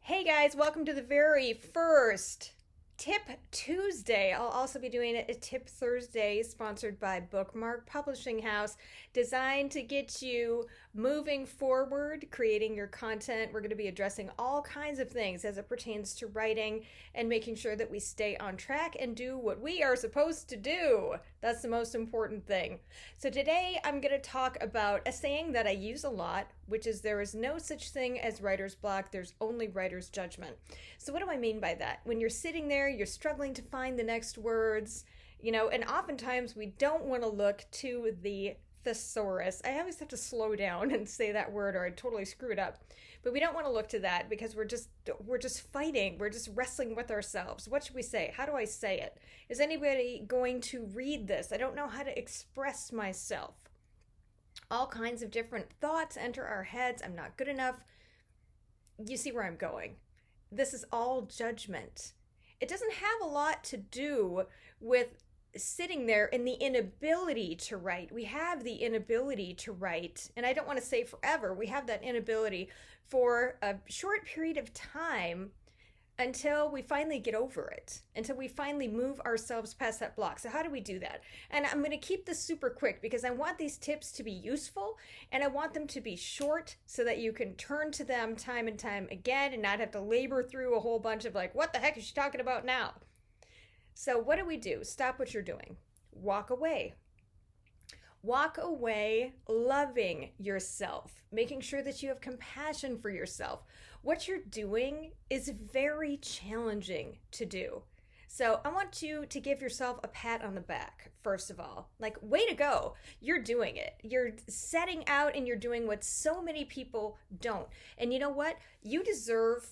Hey guys, welcome to the very first Tip Tuesday. I'll also be doing a Tip Thursday sponsored by Bookmark Publishing House, designed to get you moving forward, creating your content. We're going to be addressing all kinds of things as it pertains to writing and making sure that we stay on track and do what we are supposed to do. That's the most important thing. So today I'm going to talk about a saying that I use a lot, which is there is no such thing as writer's block, there's only writer's judgment. So what do I mean by that? When you're sitting there, you're struggling to find the next words, and oftentimes we don't want to look to the thesaurus. I always have to slow down and say that word or I totally screw it up. But we don't want to look to that because we're just fighting. We're just wrestling with ourselves. What should we say? How do I say it? Is anybody going to read this? I don't know how to express myself. All kinds of different thoughts enter our heads. I'm not good enough. You see where I'm going. This is all judgment. It doesn't have a lot to do with sitting there and the inability to write. We have the inability to write, and I don't want to say forever. We have that inability for a short period of time until we finally get over it, until we finally move ourselves past that block. So how do we do that? And I'm going to keep this super quick because I want these tips to be useful and I want them to be short so that you can turn to them time and time again and not have to labor through a whole bunch of like, what the heck is she talking about now? So what do we do? Stop what you're doing. Walk away. Walk away loving yourself, making sure that you have compassion for yourself. What you're doing is very challenging to do. So I want you to give yourself a pat on the back, first of all. Like, way to go. You're doing it. You're setting out and you're doing what so many people don't. And you know what? You deserve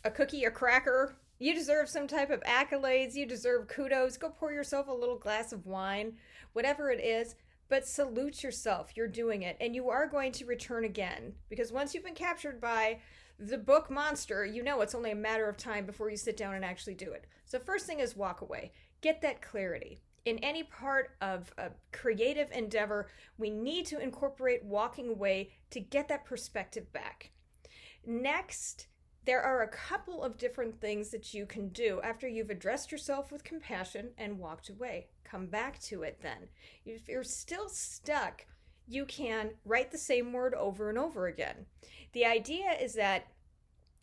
a cookie, a cracker. You deserve some type of accolades. You deserve kudos. Go pour yourself a little glass of wine, whatever it is. But salute yourself. You're doing it. And you are going to return again. Because once you've been captured by the book monster, you know it's only a matter of time before you sit down and actually do it. So first thing is walk away. Get that clarity. In any part of a creative endeavor, we need to incorporate walking away to get that perspective back. Next, there are a couple of different things that you can do after you've addressed yourself with compassion and walked away. Come back to it then. If you're still stuck, you can write the same word over and over again. The idea is that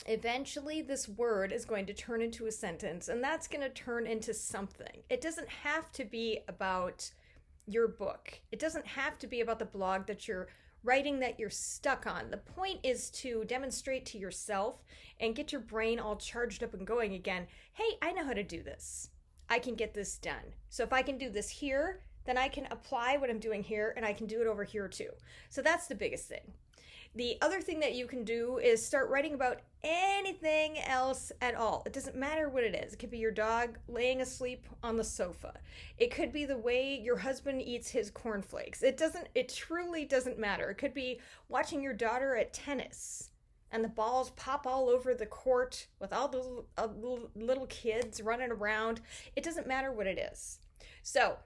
eventually this word is going to turn into a sentence, and that's going to turn into something. It doesn't have to be about your book. It doesn't have to be about the blog that you're writing that you're stuck on. The point is to demonstrate to yourself and get your brain all charged up and going again. Hey, I know how to do this. I can get this done. So if I can do this here, then I can apply what I'm doing here and I can do it over here too. So that's the biggest thing. The other thing that you can do is start writing about anything else at all. It doesn't matter what it is. It could be your dog laying asleep on the sofa. It could be the way your husband eats his cornflakes. It truly doesn't matter. It could be watching your daughter at tennis and the balls pop all over the court with all the little kids running around. It doesn't matter what it is. So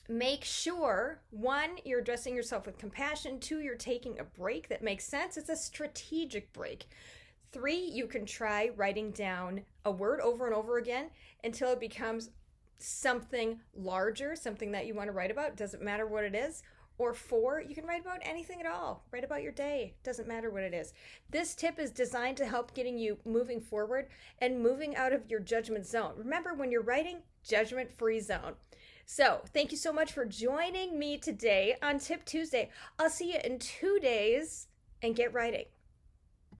make sure, 1, you're addressing yourself with compassion. 2, you're taking a break that makes sense. It's a strategic break. 3, you can try writing down a word over and over again until it becomes something larger, something that you want to write about. Doesn't matter what it is. Or 4, you can write about anything at all. Write about your day. Doesn't matter what it is. This tip is designed to help getting you moving forward and moving out of your judgment zone. Remember, when you're writing, judgment-free zone. So thank you so much for joining me today on Tip Tuesday. I'll see you in 2 days and get writing.